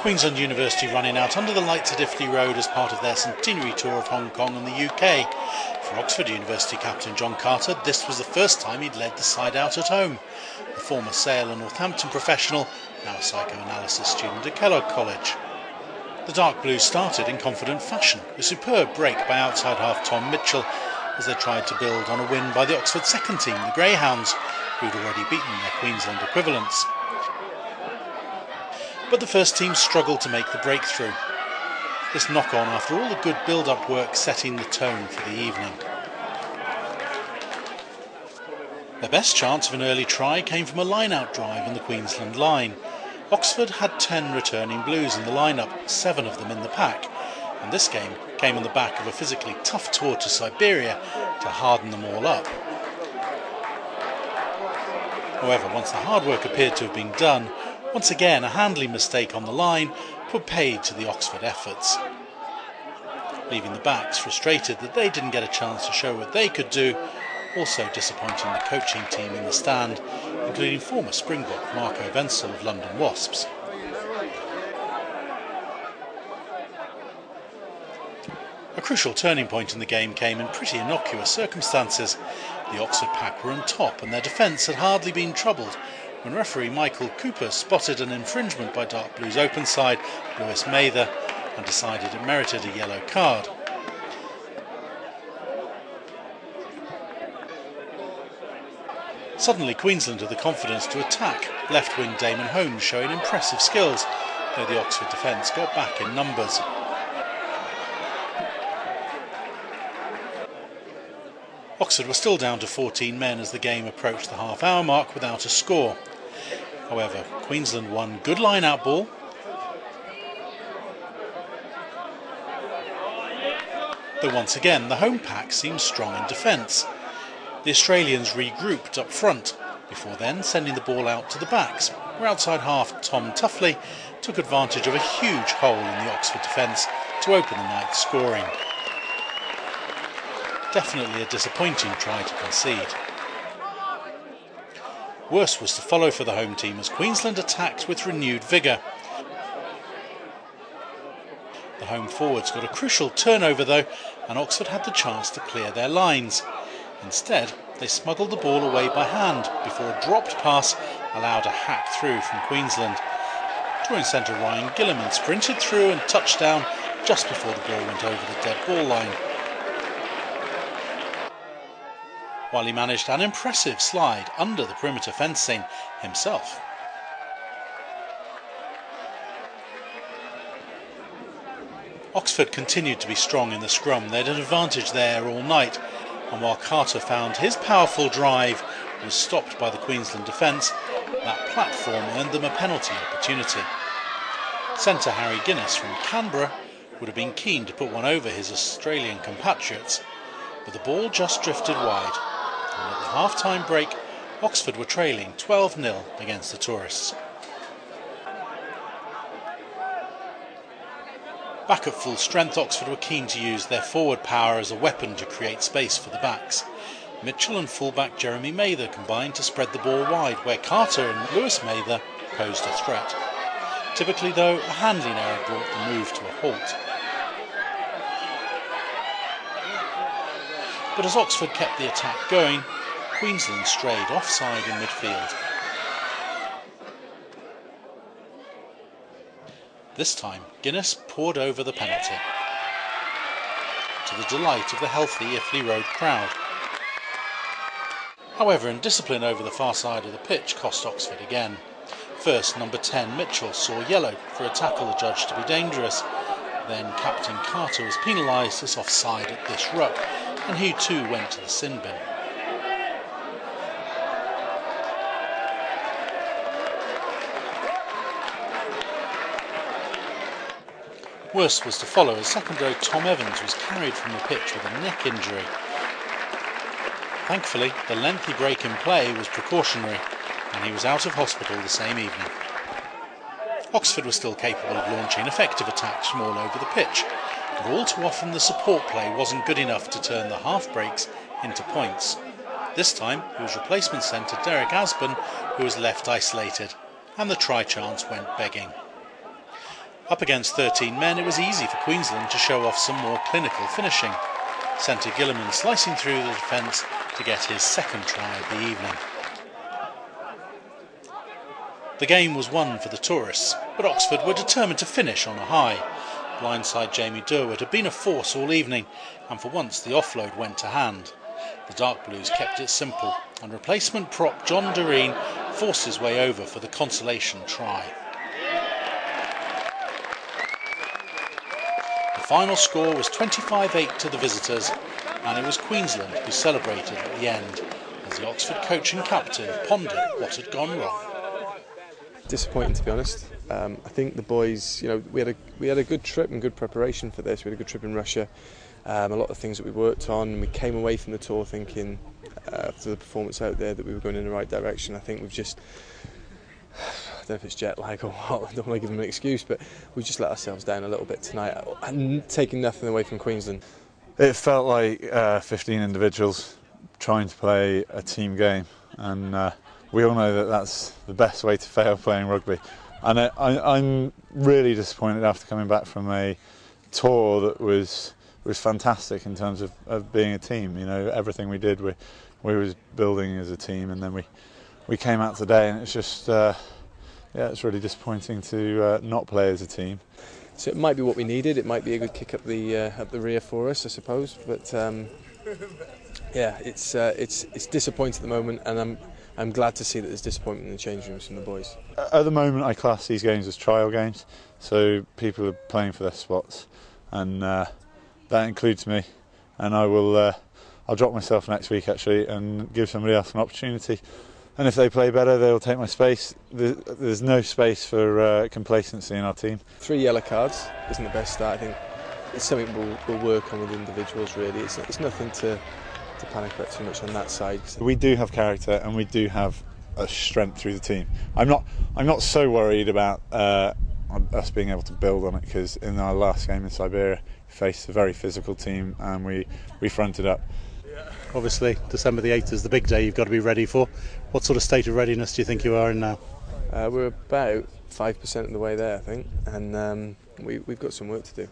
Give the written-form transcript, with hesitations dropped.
Queensland University running out under the lights at Iffley Road as part of their centenary tour of Hong Kong and the UK. For Oxford University captain John Carter, this was the first time he'd led the side out at home. The former Sale and Northampton professional, now a psychoanalysis student at Kellogg College. The Dark Blues started in confident fashion, a superb break by outside half Tom Mitchell as they tried to build on a win by the Oxford second team, the Greyhounds, who'd already beaten their Queensland equivalents. But the first team struggled to make the breakthrough. This knock-on after all the good build-up work setting the tone for the evening. Their best chance of an early try came from a line-out drive in the Queensland line. Oxford had 10 returning Blues in the lineup, 7 of them in the pack, and this game came on the back of a physically tough tour to Siberia to harden them all up. However, once the hard work appeared to have been done, once again a handling mistake on the line put paid to the Oxford efforts, leaving the backs frustrated that they didn't get a chance to show what they could do, also disappointing the coaching team in the stand, including former Springbok Marco Wenzel of London Wasps. A crucial turning point in the game came in pretty innocuous circumstances. The Oxford pack were on top and their defence had hardly been troubled when referee Michael Cooper spotted an infringement by Dark Blues open side Lewis Mather and decided it merited a yellow card. Suddenly Queensland had the confidence to attack, left wing Damon Holmes showing impressive skills, though the Oxford defence got back in numbers. Oxford were still down to 14 men as the game approached the half-hour mark without a score. However, Queensland won good line-out ball, though once again the home pack seemed strong in defence. The Australians regrouped up front, before then sending the ball out to the backs, where outside half Tom Tuffley took advantage of a huge hole in the Oxford defence to open the night's scoring. Definitely a disappointing try to concede. Worse was to follow for the home team as Queensland attacked with renewed vigour. The home forwards got a crucial turnover though, and Oxford had the chance to clear their lines. Instead, they smuggled the ball away by hand before a dropped pass allowed a hack through from Queensland. Drawing centre Ryan Gilliman sprinted through and touched down just before the ball went over the dead ball line, while he managed an impressive slide under the perimeter fencing himself. Oxford continued to be strong in the scrum. They had an advantage there all night, and while Carter found his powerful drive was stopped by the Queensland defence, that platform earned them a penalty opportunity. Centre Harry Guinness from Canberra would have been keen to put one over his Australian compatriots, but the ball just drifted wide, and at the half-time break Oxford were trailing 12-0 against the tourists. Back at full strength, Oxford were keen to use their forward power as a weapon to create space for the backs. Mitchell and fullback Jeremy Mather combined to spread the ball wide, where Carter and Lewis Mather posed a threat. Typically though, a handling error brought the move to a halt. But as Oxford kept the attack going, Queensland strayed offside in midfield. This time, Guinness poured over the penalty, to the delight of the healthy Iffley Road crowd. However, indiscipline over the far side of the pitch cost Oxford again. First, number 10 Mitchell saw yellow for a tackle adjudged to be dangerous. Then Captain Carter was penalised as offside at this ruck, and he too went to the sin bin. Worse was to follow as second row Tom Evans was carried from the pitch with a neck injury. Thankfully, the lengthy break in play was precautionary, and he was out of hospital the same evening. Oxford was still capable of launching effective attacks from all over the pitch, but all too often the support play wasn't good enough to turn the half breaks into points. This time it was replacement centre Derek Asburn who was left isolated, and the try chance went begging. Up against 13 men, it was easy for Queensland to show off some more clinical finishing. Centre Gilliman slicing through the defence to get his second try of the evening. The game was won for the tourists, but Oxford were determined to finish on a high. Blindside Jamie Durwood had been a force all evening, and for once the offload went to hand. The Dark Blues kept it simple, and replacement prop John Doreen forced his way over for the consolation try. The final score was 25-8 to the visitors, and it was Queensland who celebrated at the end, as the Oxford coach and captain pondered what had gone wrong. Disappointing, to be honest. I think the boys, we had a good trip and good preparation for this. We had a good trip in Russia. A lot of things that we worked on, and we came away from the tour thinking, after the performance out there, that we were going in the right direction. I think we've just, I don't know if it's jet lag or what, I don't want to give them an excuse, but we've just let ourselves down a little bit tonight, and taking nothing away from Queensland. It felt like 15 individuals trying to play a team game, and we all know that that's the best way to fail playing rugby. And I'm really disappointed after coming back from a tour that was fantastic in terms of being a team. Everything we did, we was building as a team, and then we came out today, and it's just it's really disappointing to not play as a team. So it might be what we needed. It might be a good kick up the rear for us, I suppose. But it's disappointing at the moment, and I'm glad to see that there's disappointment in the change rooms from the boys. At the moment, I class these games as trial games, so people are playing for their spots, and that includes me. And I'll drop myself next week actually, and give somebody else an opportunity. And if they play better, they'll take my space. There's no space for complacency in our team. 3 yellow cards isn't the best start. I think it's something we'll work on with individuals. Really, it's nothing to panic about too much on that side. We do have character, and we do have a strength through the team. I'm not so worried about us being able to build on it, because in our last game in Siberia, we faced a very physical team, and we fronted up. Obviously, December the 8th is the big day you've got to be ready for. What sort of state of readiness do you think you are in now? We're about 5% of the way there, I think, and we've got some work to do.